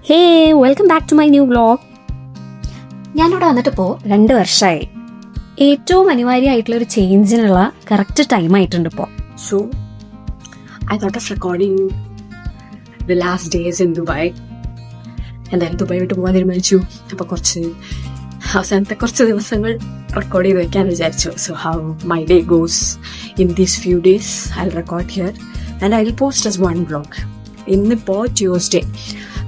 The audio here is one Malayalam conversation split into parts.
Hey, welcome back to my new vlog. ഞാനിവിടെ വന്നിട്ടിപ്പോൾ 2 വർഷമായി. ഏറ്റവും അനിവാര്യമായിട്ടുള്ള ഒരു ചേഞ്ചിനുള്ള കറക്റ്റ് ടൈം ആയിട്ടുണ്ട് ഇപ്പോൾ. So, I thought of recording the last days in Dubai. എന്തായാലും ദുബായ് വിട്ട് പോകാൻ തീരുമാനിച്ചു. അപ്പോൾ അവസാനത്തെ കുറച്ച് ദിവസങ്ങൾ റെക്കോർഡ് ചെയ്ത് വെക്കാൻ വിചാരിച്ചു. So how my day goes in these few days I will record here and I will post as one vlog. ഇന്നിപ്പോൾ ട്യൂസ്ഡേ,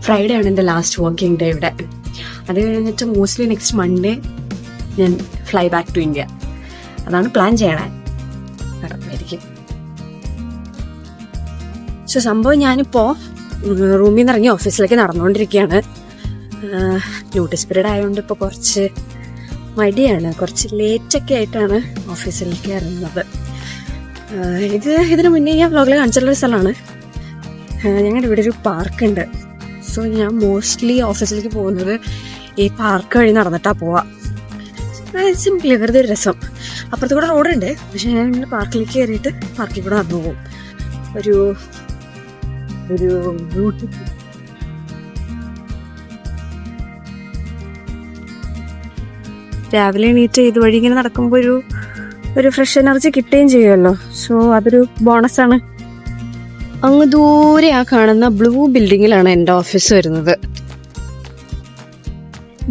ഫ്രൈഡേ ആണ് എൻ്റെ ലാസ്റ്റ് വർക്കിംഗ് ഡേ ഇവിടെ. അത് കഴിഞ്ഞിട്ട് മോസ്റ്റ്ലി നെക്സ്റ്റ് മൺഡേ ഞാൻ ഫ്ലൈ ബാക്ക് ടു ഇന്ത്യ. അതാണ് പ്ലാൻ ചെയ്യണേ. നടന്നായിരിക്കും. സോ സംഭവം ഞാനിപ്പോൾ റൂമിൽ നിന്ന് ഇറങ്ങി ഓഫീസിലേക്ക് നടന്നുകൊണ്ടിരിക്കുകയാണ്. നോട്ടീസ് പീരീഡ് ആയതുകൊണ്ട് ഇപ്പോൾ കുറച്ച് മടിയാണ്, കുറച്ച് ലേറ്റൊക്കെ ആയിട്ടാണ് ഓഫീസിലേക്ക് ഇറങ്ങുന്നത്. ഇതിന് മുന്നേ ഞാൻ വ്ലോഗിൽ കാണിച്ചിട്ടുള്ളൊരു സ്ഥലമാണ്. ഞങ്ങളുടെ ഇവിടെ ഒരു പാർക്കുണ്ട്. സോ ഞാൻ മോസ്റ്റ്ലി ഓഫീസിലേക്ക് പോകുന്നത് ഈ പാർക്ക് വഴി നടന്നിട്ടാണ് പോവാം. സിംപ്ലി വെറുതെ ഒരു രസം. അപ്പുറത്ത് കൂടെ റോഡുണ്ട്, പക്ഷെ ഞാൻ ഇങ്ങനെ പാർക്കിലേക്ക് കയറിയിട്ട് പാർക്കിൽ കൂടെ നടന്നു പോകും. ഒരു രാവിലെ എണീറ്റ് ഇതുവഴി ഇങ്ങനെ നടക്കുമ്പോൾ ഒരു ഫ്രഷ് എനർജി കിട്ടുകയും ചെയ്യുമല്ലോ. സോ അതൊരു ബോണസാണ്. അങ്ങ് ദൂരെ ആ കാണുന്ന ബ്ലൂ ബിൽഡിങ്ങിലാണ് എൻ്റെ ഓഫീസ് വരുന്നത്.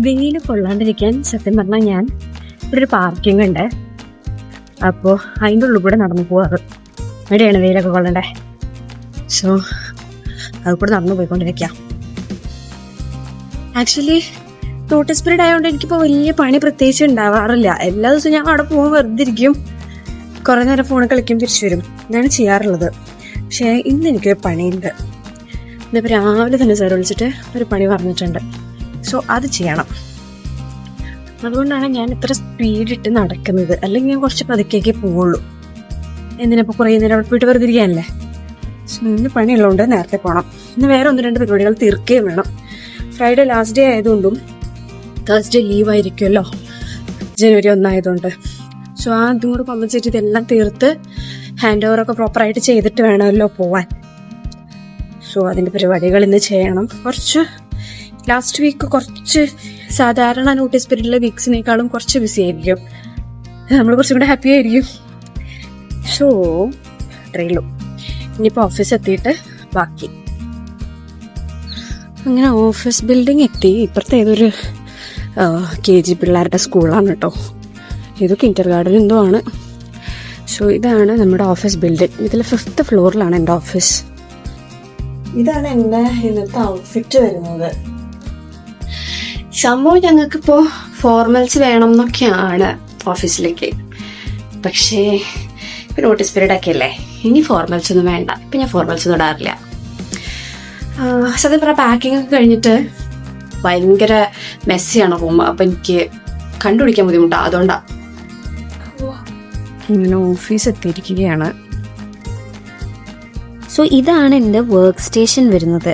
വെയിൽ കൊള്ളാണ്ടിരിക്കാൻ സത്യം പറഞ്ഞാൽ ഞാൻ ഇവിടെ ഒരു പാർക്കിംഗ് ഉണ്ട്. അപ്പോൾ അതിൻ്റെ ഉള്ളിൽ കൂടെ നടന്നു പോവാറ്. ഇവിടെയാണ് വെയിലൊക്കെ കൊള്ളണ്ടേ. സോ അത് കൂടെ നടന്നു പോയിക്കൊണ്ടിരിക്കാം. ആക്ച്വലി നോട്ടീസ് പീരീഡ് ആയതുകൊണ്ട് എനിക്കിപ്പോൾ വലിയ പണി പ്രത്യേകിച്ച് ഉണ്ടാവാറില്ല. എല്ലാ ദിവസവും ഞാൻ അവിടെ പോകുമ്പോൾ വെറുതെ ഇരിക്കും, കുറേ നേരം ഫോണിൽ കളിക്കും, തിരിച്ചു വരും. ഇതാണ് ചെയ്യാറുള്ളത്. പക്ഷേ ഇന്ന് എനിക്കൊരു പണിയുണ്ട്. ഇന്നിപ്പോൾ രാവിലെ തന്നെ സാർ വിളിച്ചിട്ട് ഒരു പണി പറഞ്ഞിട്ടുണ്ട്. സോ അത് ചെയ്യണം. അതുകൊണ്ടാണ് ഞാൻ ഇത്ര സ്പീഡിട്ട് നടക്കുന്നത്. അല്ലെങ്കിൽ ഞാൻ കുറച്ച് പതുക്കേക്കേ പോവുള്ളൂ. എന്തിനപ്പോൾ കുറേ നേരം അവിടെ പോയിട്ട് വെറുതെ ഇരിക്കാനല്ലേ. സോ ഇന്ന് പണിയുള്ളതുകൊണ്ട് നേരത്തെ പോകണം. ഇന്ന് വേറെ 1-2 പരിപാടികൾ തീർക്കുകയും വേണം. ഫ്രൈഡേ ലാസ്റ്റ് ഡേ ആയതുകൊണ്ടും തേഴ്സ്ഡേ ലീവ് ആയിരിക്കുമല്ലോ, ജനുവരി 1 ആയതുകൊണ്ട്. സോ അതും കൂടെ കൊണ്ടുവച്ചിട്ട് ഇതെല്ലാം തീർത്ത് ഹാൻഡ് ഓവറൊക്കെ പ്രോപ്പറായിട്ട് ചെയ്തിട്ട് വേണമല്ലോ പോവാൻ. സോ അതിൻ്റെ പരിപാടികൾ ഇന്ന് ചെയ്യണം. കുറച്ച് ലാസ്റ്റ് വീക്ക് കുറച്ച് സാധാരണ നോട്ടീസ് പീരീഡിലെ വീക്സിനേക്കാളും കുറച്ച് ബിസി ആയിരിക്കും. നമ്മൾ കുറച്ചും കൂടെ ഹാപ്പി ആയിരിക്കും. സോ അത്രയുള്ളൂ. ഇനിയിപ്പോൾ ഓഫീസ് എത്തിയിട്ട് ബാക്കി. അങ്ങനെ ഓഫീസ് ബിൽഡിംഗ് എത്തി. ഇപ്പുറത്തെ ഏതൊരു KG പിള്ളേരുടെ സ്കൂളാണ് കേട്ടോ. ഇത് കിൻഡർ ഗാർഡൻ എന്തോ ആണ്. സോ ഇതാണ് നമ്മുടെ ഓഫീസ് ബിൽഡിംഗ്. ഇതിൽ 5th ഫ്ലോറിലാണ് എൻ്റെ ഓഫീസ്. ഇതാണ് എൻ്റെ ഇന്നത്തെ ഔട്ട്ഫിറ്റ് വരുന്നത്. സംഭവം ഞങ്ങൾക്കിപ്പോൾ ഫോർമൽസ് വേണം എന്നൊക്കെയാണ് ഓഫീസിലേക്ക്. പക്ഷേ ഇപ്പം നോട്ടീസ് പീരീഡ് ഒക്കെ അല്ലേ, ഇനി ഫോർമൽസ് ഒന്നും വേണ്ട. ഇപ്പം ഞാൻ ഫോർമൽസ് ഒന്നും ഇടാറില്ല. സത്യം പറഞ്ഞാൽ പാക്കിംഗ് ഒക്കെ കഴിഞ്ഞിട്ട് ഭയങ്കര മെസ്സിയാണ് റൂം. അപ്പം എനിക്ക് കണ്ടുപിടിക്കാൻ ബുദ്ധിമുട്ടാണ്. അതുകൊണ്ടാണ് ഇങ്ങനെ ഓഫീസ് എത്തിയിരിക്കുകയാണ്. സോ ഇതാണ് എൻ്റെ വർക്ക് സ്റ്റേഷൻ വരുന്നത്.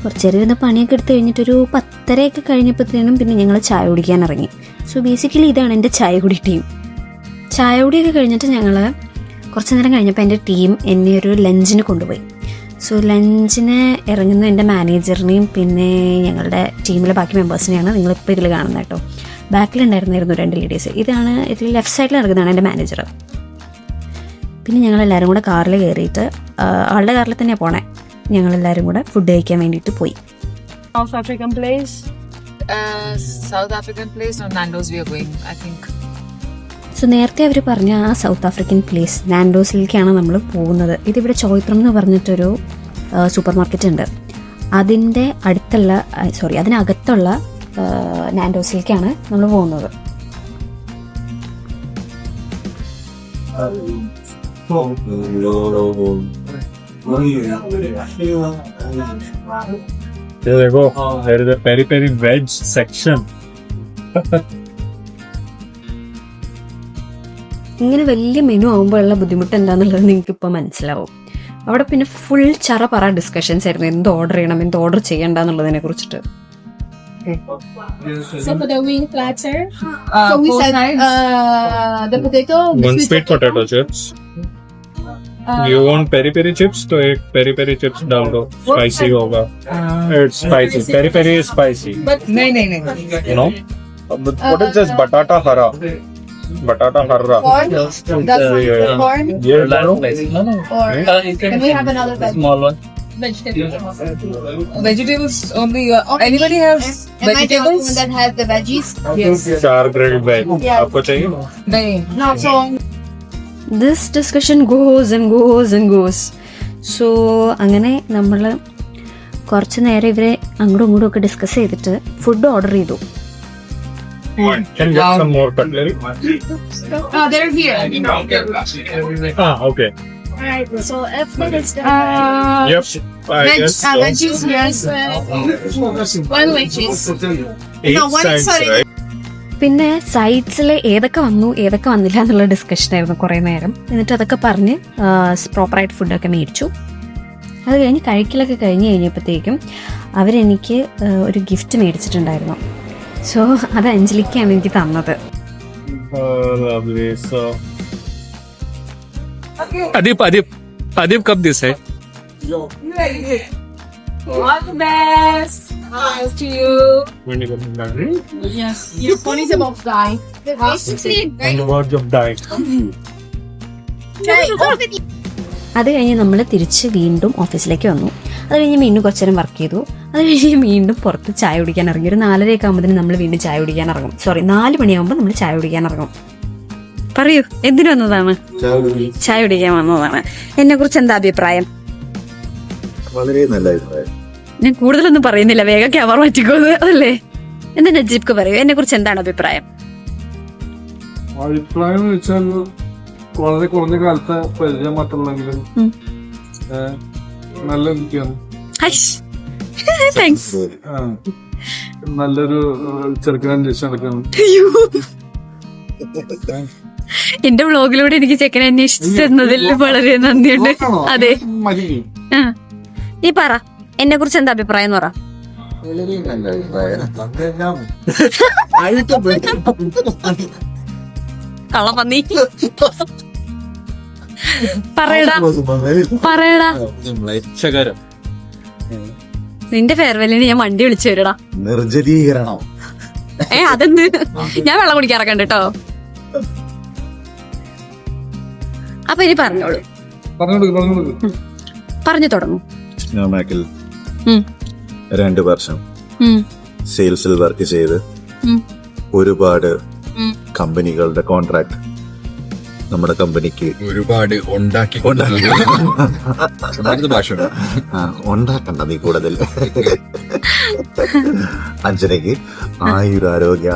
കുറച്ച് നേരം ഇരുന്ന് പണിയൊക്കെ എടുത്ത് കഴിഞ്ഞിട്ടൊരു 10:30 കഴിഞ്ഞപ്പോഴത്തേനും പിന്നെ ഞങ്ങൾ ചായ കുടിക്കാൻ ഇറങ്ങി. സോ ബേസിക്കലി ഇതാണ് എൻ്റെ ചായ കുടി ടീം. ചായ കുടിയൊക്കെ കഴിഞ്ഞിട്ട് ഞങ്ങൾ കുറച്ച് നേരം കഴിഞ്ഞപ്പോൾ എൻ്റെ ടീം എന്നെ ഒരു ലഞ്ചിന് കൊണ്ടുപോയി. സോ ലഞ്ചിന് ഇറങ്ങുന്ന എൻ്റെ മാനേജറിനെയും പിന്നെ ഞങ്ങളുടെ ടീമിലെ ബാക്കി മെമ്പേഴ്സിനെയാണ് നിങ്ങളിപ്പോൾ ഇതിൽ കാണുന്നത് കേട്ടോ. ബാക്കിലുണ്ടായിരുന്നായിരുന്നു 2 ലേഡീസ്. ഇതാണ് ഇതിൽ ലെഫ്റ്റ് സൈഡിൽ ഇറങ്ങുന്നതാണ് എൻ്റെ മാനേജർ. പിന്നെ ഞങ്ങളെല്ലാവരും കൂടെ കാറിൽ കയറിയിട്ട് ആളുടെ കാറിൽ തന്നെയാണ് പോണേ. ഞങ്ങളെല്ലാവരും കൂടെ ഫുഡ് കഴിക്കാൻ വേണ്ടിയിട്ട് പോയി. South African place or Nando's we are going, I think. So നേരത്തെ അവർ പറഞ്ഞ ആ സൗത്ത് ആഫ്രിക്കൻ പ്ലേസ് നാൻഡോസിലേക്കാണ് നമ്മൾ പോകുന്നത്. ഇതിവിടെ ചോയ്ത്രം എന്ന് പറഞ്ഞിട്ടൊരു സൂപ്പർ മാർക്കറ്റ് ഉണ്ട്. അതിൻ്റെ അതിനകത്തുള്ള നാൻഡോസിലേക്കാണ് നമ്മൾ പോകുന്നത്. There you go. There is a peri-peri veg section. ഇങ്ങനെ വലിയ മെനു ആകുമ്പോഴുള്ള ബുദ്ധിമുട്ട് എന്താണെന്നുള്ളത് നിങ്ങൾക്ക് ഇപ്പോൾ മനസ്സിലാവും. അവിടെ പിന്നെ ഫുൾ പറ ഡിസ്കഷൻസ് ആയിരുന്നു, എന്ത് ഓർഡർ ചെയ്യണം, എന്ത് ഓർഡർ ചെയ്യണ്ടെന്നുള്ളതിനെ കുറിച്ചിട്ട്. So for the wing platter, so we said the potato, One sweet potato chips. You want peri peri chips? तो एक peri peri chips डाल दो. Spicy होगा. It's spicy. Peri peri is spicy. नहीं. No? But what is this batata hara? Batata hara. Corn? Yeah. Corn? Yeah. Or can we have another Small one. vegetable? Vegetables only. Anybody has Am I the only vegetables? one that has the veggies? Yes. चार grilled veg. Yeah. आपको चाहिए? नहीं. No, so this discussion goes and goes and goes. So അങ്ങനെ നമ്മൾ കുറച്ച് നേരം ഇവരെ അങ്ങോട്ടും ഇങ്ങോട്ടും ഒക്കെ ഡിസ്കസ് ചെയ്തിട്ട് ഫുഡ് ഓർഡർ ചെയ്തു. Can you get some more cutlery? they're here. Ah, okay. Alright, so if that is Yep. I guess so. veggies, yes. One veggies. 8 No, one is sides, sorry. right? പിന്നെ സൈഡ്സിൽ ഏതൊക്കെ വന്നു ഏതൊക്കെ വന്നില്ല എന്നുള്ള ഡിസ്കഷനായിരുന്നു കുറേ നേരം. എന്നിട്ട് അതൊക്കെ പറഞ്ഞ് പ്രോപ്പറായിട്ട് ഫുഡൊക്കെ മേടിച്ചു. അത് കഴിഞ്ഞ് കഴിക്കലൊക്കെ കഴിഞ്ഞ് കഴിഞ്ഞപ്പോഴത്തേക്കും അവരെനിക്ക് ഒരു ഗിഫ്റ്റ് മേടിച്ചിട്ടുണ്ടായിരുന്നു. സോ അത് അഞ്ജലിക്കാണ് എനിക്ക് തന്നത്. Lovely. So. Adip कब दिस है? All the best. Cheers to you. When you get married? Yes. Your phone is about to die. On the verge of dying. അത് കഴിഞ്ഞ് നമ്മൾ തിരിച്ച് വീണ്ടും ഓഫീസിലേക്ക് വന്നു. അത് കഴിഞ്ഞ് വീണ്ടും കുറച്ച് നേരം വർക്ക് ചെയ്തു. അത് കഴിഞ്ഞ് വീണ്ടും പുറത്ത് ചായ കുടിക്കാൻ ഇറങ്ങി. ഒരു 4:30 ആകുമ്പോഴത്തേന് നമ്മൾ വീണ്ടും ചായ കുടിക്കാൻ ഇറങ്ങും. 4 മണിയാകുമ്പോൾ നമ്മൾ ചായ കുടിക്കാൻ ഇറങ്ങും. പറയൂ, എന്തിനു വന്നതാണ്? ചായ കുടിക്കാൻ വന്നതാണ്. എന്നെ കുറിച്ച് എന്താ അഭിപ്രായം? വളരെ നല്ല അഭിപ്രായം. ഞാൻ കൂടുതലൊന്നും പറയുന്നില്ല, വേഗം ക്യാമറ മാറ്റിക്കോന്ന് അതല്ലേ. എന്താ നജീബ്ക്ക് പറയൂ, എന്നെ കുറിച്ച് എന്താണ് അഭിപ്രായം? അഭിപ്രായം എന്ന് വെച്ചാൽ വളരെ കുറഞ്ഞ കാലത്തെ പരിചയം മാത്രമല്ലെങ്കിലും നല്ല എനിക്കാണ്. താങ്ക്സ്. നല്ലൊരു ചെറുക്കനെ അന്വേഷിച്ച് നടക്കണം. എന്റെ വ്ളോഗിലൂടെ എനിക്ക് ചെക്കനെ അന്വേഷിച്ചതിൽ വളരെ നന്ദിയുണ്ട്. അതെ, നീ പറ, എന്നെ കുറിച്ച് എന്താ അഭിപ്രായം എന്ന് പറ. വളരെ നല്ല അഭിപ്രായം. കള്ളപ്പന്നി പറയടാ പറയടാ. നിന്റെ ഫെയർവെല്ലിന് ഞാൻ വണ്ടി വിളിച്ചു വരടാ. നിർജ്ജലീകരണം. അതെന്ത്? ഞാൻ വെള്ളം കുടിക്കാറൊക്കെ കേട്ടോ. അപ്പൊ ഇനി പറഞ്ഞോളൂ, പറഞ്ഞു തുടങ്ങും. സ്നോമാക്കിൽ 2 വർഷം സെയിൽസിൽ വർക്ക് ചെയ്ത് ഒരുപാട് കമ്പനികളുടെ കോൺട്രാക്ട് നമ്മുടെ കമ്പനിക്ക് ഒരുപാട് ഉണ്ടാക്കണ്ട നീ കൂടുതൽ. അഞ്ജനയ്ക്ക് ആയുരാരോഗ്യ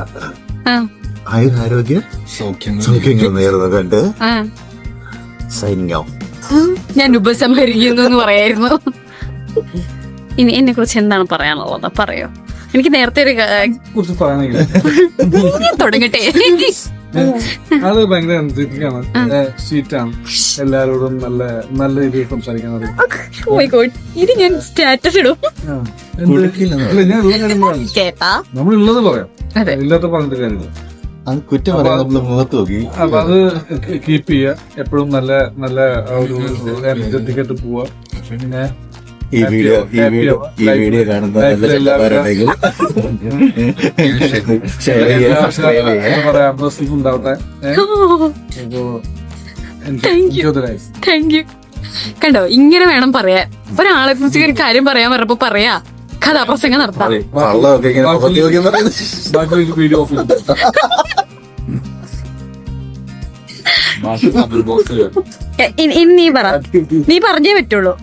സൗഖ്യങ്ങൾ നേർന്നു കണ്ട് സൈന്യം ഞാൻ ഉപസംഹരിക്കുന്നു എന്ന് പറയായിരുന്നു. ഇനി എന്നെ കുറിച്ച് എന്താണ് പറയാനുള്ളത് പറയോ. എനിക്ക് നേരത്തെ ഒരു കുറിച്ച് പറയണമെങ്കിൽ തുടങ്ങട്ടെ. അത് ഭയങ്കര എനർജറ്റിക്കാണ്, സ്വീറ്റാണ്, എല്ലാരോടും നല്ല നല്ല രീതിയിൽ സംസാരിക്കാൻ അറിയാം. ഇത് ഞാൻ സ്റ്റാറ്റസ് ഇടും കേട്ടാ. നമ്മളുള്ളത് പറയാം, ഇല്ലാത്ത പറഞ്ഞിട്ട് കാര്യമില്ല. അത് കുറ്റം പറയാൻ നമ്മള് മുഖത്ത് നോക്കി. അപ്പൊ അത് കീപ്പ് ചെയ്യുക, എപ്പോഴും നല്ല നല്ല ഒരു എനർജറ്റിക് ആയിട്ട് പോവുക. പിന്നെ ഈ വീഡിയോ കാണുന്ന ഉണ്ടാവട്ടെ. Thank you. കണ്ടോ, ഇങ്ങനെ വേണം പറയാൻ. ഒരാളെ കുറിച്ച് ഒരു കാര്യം പറയാൻ പറഞ്ഞപ്പോ പറയാ കഥാപ്രസംഗം നടത്താം. വീഡിയോ ഇനി നീ പറ, നീ പറഞ്ഞേ പറ്റുള്ളൂ.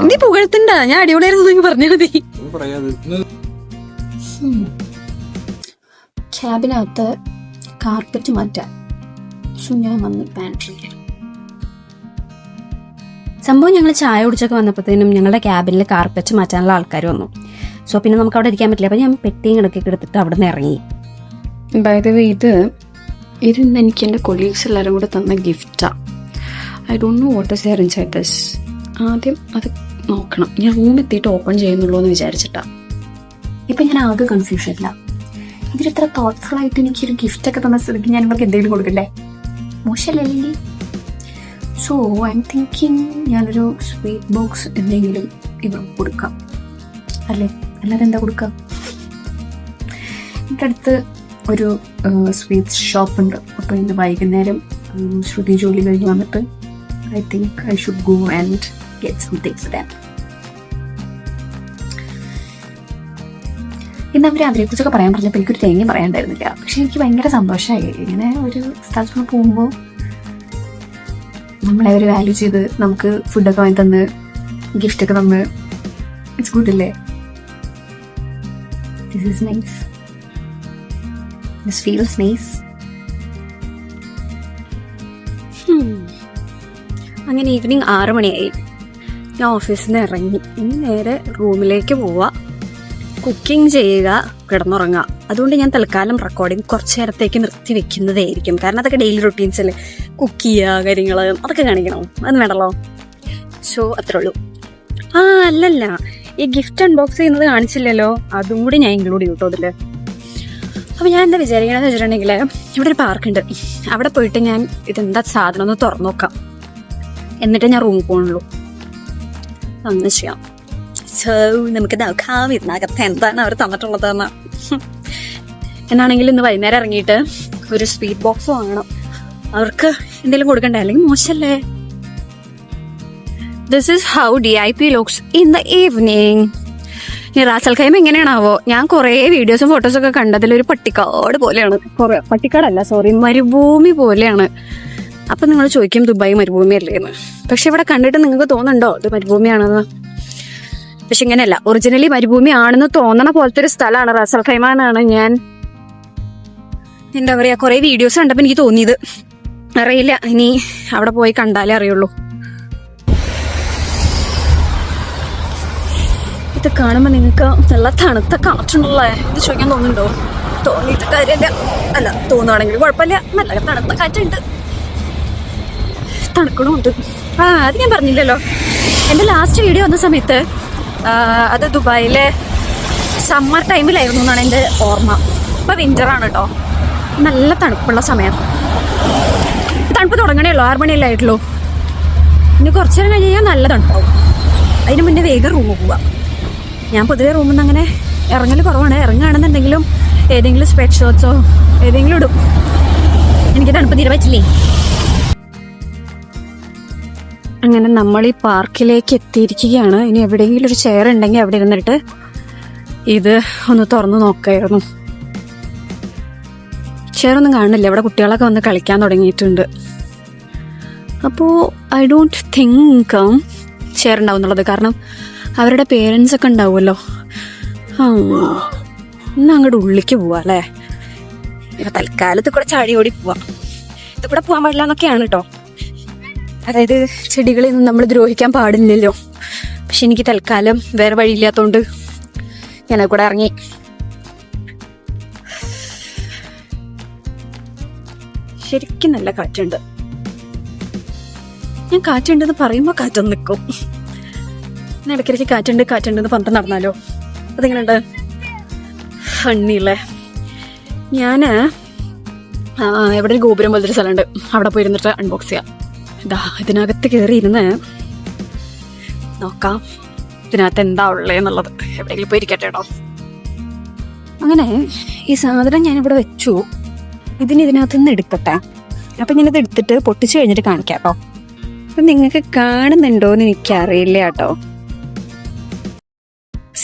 നീ പുകഴ്ത്തണ്ട, ഞാൻ അടിപൊളിയായിരുന്നു പറഞ്ഞാൽ മതി. ക്യാബിനകത്ത് കാർപ്പറ്റ് മാറ്റാൻ സോ ഞാൻ വന്ന് പാൻട്രിയിൽ. സംഭവം ഞങ്ങൾ ചായ കുടിച്ചൊക്കെ വന്നപ്പോഴത്തേനും ഞങ്ങളുടെ ക്യാബിനിൽ കാർപ്പറ്റ് മാറ്റാനുള്ള ആൾക്കാർ വന്നു. സോ പിന്നെ നമുക്ക് അവിടെ ഇരിക്കാൻ പറ്റില്ല. അപ്പോൾ ഞാൻ പെട്ടിയും കിടക്കൊക്കെ എടുത്തിട്ട് അവിടെ നിന്ന് ഇറങ്ങി. ബൈ ദ വേ, ഇതിന്ന് എനിക്ക് എൻ്റെ കൊളീഗ്സ് എല്ലാവരും കൂടെ തന്ന ഗിഫ്റ്റാണ്. I don't know what is there inside this. ആദ്യം അത് നോക്കണം. ഞാൻ റൂമെത്തിയിട്ട് ഓപ്പൺ ചെയ്യുന്നുള്ളൂ എന്ന് വിചാരിച്ചിട്ടാ. ഇപ്പം ഞാൻ ആകെ കൺഫ്യൂഷനില്ല. ഇവരിത്ര തോട്ട്ഫുൾ ആയിട്ട് എനിക്കൊരു ഗിഫ്റ്റൊക്കെ തന്ന സ്ഥിതിക്ക് ഞാൻ ഇവർക്ക് എന്തെങ്കിലും കൊടുക്കണ്ടേ? മോശമല്ലേ? സോ ഐ എം തിങ്കിങ് ഞാനൊരു സ്വീറ്റ് ബോക്സ് എന്തെങ്കിലും ഇവർക്ക് കൊടുക്കാം അല്ലേ? അല്ലാതെ എന്താ കൊടുക്കാം? എൻ്റെ അടുത്ത് ഒരു സ്വീറ്റ്സ് ഷോപ്പുണ്ട്. അപ്പോൾ ഇന്ന് വൈകുന്നേരം ശ്രുതി ജോലി കഴിഞ്ഞ് വന്നിട്ട് I think I should go and get something for them. ഇന്ന് അവരെ കുറിച്ചൊക്കെ പറയാൻ പറഞ്ഞപ്പോൾ എനിക്കൊരു തേങ്ങയും പറയാനുണ്ടായിരുന്നില്ല. പക്ഷെ എനിക്ക് ഭയങ്കര സന്തോഷമായി. ഇങ്ങനെ ഒരു സ്ഥലത്ത് പോകുമ്പോൾ നമ്മളെ ഒരു വാല്യൂ ചെയ്ത് നമുക്ക് ഫുഡൊക്കെ വാങ്ങി തന്ന് ഗിഫ്റ്റൊക്കെ തന്ന് ഇറ്റ്സ് ഗുഡ് അല്ലേ? This is nice. This feels nice. അങ്ങനെ ഈവനിങ് 6 മണിയായി. ഞാൻ ഓഫീസിൽ നിന്ന് ഇറങ്ങി. ഇനി നേരെ റൂമിലേക്ക് പോവുക, കുക്കിംഗ് ചെയ്യുക, കിടന്നുറങ്ങുക. അതുകൊണ്ട് ഞാൻ തൽക്കാലം റെക്കോർഡിങ് കുറച്ച് നേരത്തേക്ക് നിർത്തി വെക്കുന്നതായിരിക്കും. കാരണം അതൊക്കെ ഡെയിലി റൊട്ടീൻസ് അല്ലേ. കുക്ക് ചെയ്യുക, കാര്യങ്ങൾ അതൊക്കെ കാണിക്കണം, അത് വേണ്ടല്ലോ. സോ അത്രേ ഉള്ളൂ. അല്ലല്ല, ഈ ഗിഫ്റ്റ് അൺബോക്സ് ചെയ്യുന്നത് കാണിച്ചില്ലല്ലോ, അതും കൂടി ഞാൻ ഇൻക്ലൂഡ് ചെയ്തു കേട്ടോ അതില്. അപ്പോൾ ഞാൻ എന്താ വിചാരിക്കണമെന്ന് വെച്ചിട്ടുണ്ടെങ്കിൽ, ഇവിടെ ഒരു പാർക്കുണ്ട്, അവിടെ പോയിട്ട് ഞാൻ ഇതെന്താ സാധനം ഒന്ന് തുറന്നു നോക്കാം, എന്നിട്ട് ഞാൻ റൂമിൽ പോകണുള്ളൂ. അങ്ങനെ ചെയ്യാം. സോ നമുക്ക് നോക്കാം ഇതിനകത്ത് എന്താണ് അവർ തന്നിട്ടുള്ളതെന്ന്. എന്നാണെങ്കിൽ ഇന്ന് വൈകുന്നേരം ഇറങ്ങിയിട്ട് ഒരു സ്വീറ്റ് ബോക്സ് വാങ്ങണം. അവർക്ക് എന്തെങ്കിലും കൊടുക്കണ്ടേ, അല്ലെങ്കിൽ മോശമല്ലേ? This is how DIP looks in the evening. ഈ റാസൽ ഖൈമ എങ്ങനെയാണാവോ? ഞാൻ കുറേ വീഡിയോസും ഫോട്ടോസൊക്കെ കണ്ടതിലൊരു പട്ടിക്കാട് പോലെയാണ്. പട്ടിക്കാടല്ല, സോറി, മരുഭൂമി പോലെയാണ്. അപ്പം നിങ്ങൾ ചോദിക്കും ദുബായ് മരുഭൂമി അല്ലേന്ന്. പക്ഷെ ഇവിടെ കണ്ടിട്ട് നിങ്ങൾക്ക് തോന്നുന്നുണ്ടോ ഇത് മരുഭൂമിയാണെന്ന്? പക്ഷെ ഇങ്ങനെയല്ല, ഒറിജിനലി മരുഭൂമി ആണെന്ന് തോന്നണ പോലത്തെ ഒരു സ്ഥലമാണ് റാസൽ ഖൈമ എന്നാണ് ഞാൻ എന്താ പറയാ കുറെ വീഡിയോസ് കണ്ടപ്പോൾ എനിക്ക് തോന്നിയത്. അറിയില്ല, ഇനി അവിടെ പോയി കണ്ടാലേ അറിയുള്ളൂ. ഇത് കാണുമ്പോൾ നിങ്ങൾക്ക് നല്ല തണുത്ത കാറ്റുണ്ടല്ലേ? ഇത് ചോദിക്കാൻ തോന്നുന്നുണ്ടോ? തോന്നിയിട്ട് കാര്യമില്ല. അല്ല, തോന്നുവാണെങ്കിൽ കുഴപ്പമില്ല, നല്ല തണുത്ത കാറ്റുണ്ട്, തണുക്കണമുണ്ട്. അത് ഞാൻ പറഞ്ഞില്ലല്ലോ, എൻ്റെ ലാസ്റ്റ് വീഡിയോ വന്ന സമയത്ത് അത് ദുബായിലെ സമ്മർ ടൈമിലായിരുന്നു എന്നാണ് എൻ്റെ ഓർമ്മ. ഇപ്പം വിൻ്ററാണ് കേട്ടോ, നല്ല തണുപ്പുള്ള സമയം. തണുപ്പ് തുടങ്ങണേ ഉള്ളൂ, 6 മണിയല്ലേ ആയിട്ടുള്ളൂ. ഇനി കുറച്ച് നേരം കഴിഞ്ഞ് കഴിഞ്ഞാൽ നല്ല തണുപ്പാവും. അതിന് മുന്നേ വേഗം റൂമിൽ പോവാം. ഞാൻ പൊതുവേ റൂമിൽ നിന്ന് അങ്ങനെ ഇറങ്ങൽ കുറവാണ്. ഇറങ്ങുകയാണെന്നുണ്ടെങ്കിലും ഏതെങ്കിലും സ്പെറ്റ് ഷർട്ട്സോ ഏതെങ്കിലും ഇടും. എനിക്ക് തണുപ്പ് തീരെ പറ്റില്ലേ. അങ്ങനെ നമ്മൾ ഈ പാർക്കിലേക്ക് എത്തിയിരിക്കുകയാണ്. ഇനി എവിടെയെങ്കിലും ഒരു ചെയർ ഉണ്ടെങ്കിൽ അവിടെ ഇരുന്നിട്ട് ഇത് ഒന്ന് തുറന്നു നോക്കായിരുന്നു. ചെയറൊന്നും കാണുന്നില്ല, ഇവിടെ കുട്ടികളൊക്കെ വന്ന് കളിക്കാൻ തുടങ്ങിയിട്ടുണ്ട്. അപ്പോൾ ഐ ഡോണ്ട് തിങ്ക് ചെയർ ഉണ്ടാവും എന്നുള്ളത്, കാരണം അവരുടെ പേരൻസ് ഒക്കെ ഉണ്ടാവുമല്ലോ. ഇന്ന് അങ്ങോട്ട് ഉള്ളിലേക്ക് പോവാ അല്ലേ? ഇപ്പം തൽക്കാലത്ത് കൂടെ ചാടി ഓടി പോവാം. ഇത് കൂടെ പോകാൻ പാടില്ല എന്നൊക്കെയാണ് കേട്ടോ. അതായത് ചെടികളിൽ നിന്നും നമ്മൾ ദ്രോഹിക്കാൻ പാടില്ലല്ലോ. പക്ഷെ എനിക്ക് തൽക്കാലം വേറെ വഴിയില്ലാത്തതുകൊണ്ട് ഞാനത് കൂടെ ഇറങ്ങി. ശരിക്കും നല്ല കാറ്റുണ്ട്. ഞാൻ കാറ്റുണ്ടെന്ന് പറയുമ്പോൾ കാറ്റൊന്ന് നിൽക്കും. ഞാൻ ഇടയ്ക്കിടയ്ക്ക് കാറ്റുണ്ടെന്ന് പറഞ്ഞിട്ട് നടന്നാലോ? അതെങ്ങനെയുണ്ട്? ഫണ്ണില്ലേ? ഞാൻ എവിടെ ഒരു ഗോപുരം പോലത്തെ ഒരു സ്ഥലമുണ്ട്, അവിടെ പോയിരുന്നിട്ട് അൺബോക്സ് ചെയ്യാം. ഇതിനകത്ത് കയറിയിരുന്ന് നോക്കാം ഇതിനകത്ത് എന്താ ഉള്ളതെന്നുള്ളത്. എവിടെയെങ്കിലും പോയി ഇരിക്കട്ടെ കേട്ടോ. അങ്ങനെ ഈ സാധനം ഞാനിവിടെ വെച്ചു. ഇതിനകത്ത് നിന്ന് എടുക്കട്ടെ. അപ്പം ഞാനിത് എടുത്തിട്ട് പൊട്ടിച്ച് കഴിഞ്ഞിട്ട് കാണിക്കാം കേട്ടോ. അപ്പം നിങ്ങൾക്ക് കാണുന്നുണ്ടോയെന്ന് എനിക്കറിയില്ല കേട്ടോ.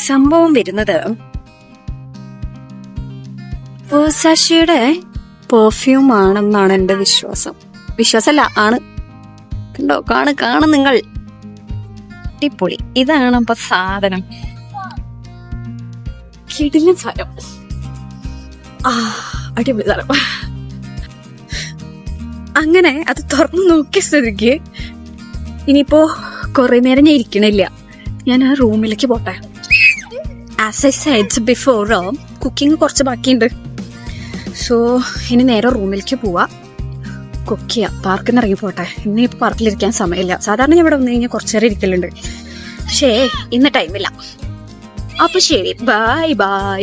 സംഭവം വരുന്നത് വേഴ്സാഷയുടെ പെർഫ്യൂം ആണെന്നാണ് എൻ്റെ വിശ്വാസം. വിശ്വാസമല്ല, ആണ്. കണ്ടോ? കാണും നിങ്ങൾ. അടിപൊളി. ഇതാണ് അപ്പൊ സാധനം. കിടിലൻ സാധനം. അടിപൊളി സാധനം. അങ്ങനെ അത് തുറന്നു നോക്കിയ സ്ഥിതിക്ക് ഇനിയിപ്പോ കുറെ നേരം ഞാൻ ഇരിക്കണില്ല. ഞാൻ ആ റൂമിലേക്ക് പോട്ടെ. As I said before, cooking കുറച്ച് ബാക്കിയുണ്ട്. സോ ഇനി നേരെ റൂമിലേക്ക് പോവാ, കുക്ക് ചെയ്യാം. പാർക്കിൽ നിന്ന് ഇറങ്ങി പോട്ടെ. ഇന്നിപ്പോൾ പാർക്കിലിരിക്കാൻ സമയമില്ല. സാധാരണ ഞാൻ ഇവിടെ വന്നു കഴിഞ്ഞാൽ കുറച്ച് നേരം ഇരിക്കലുണ്ട്. പക്ഷേ ഇന്ന് ടൈമില്ല. അപ്പൊ ശരി, ബൈ ബൈ.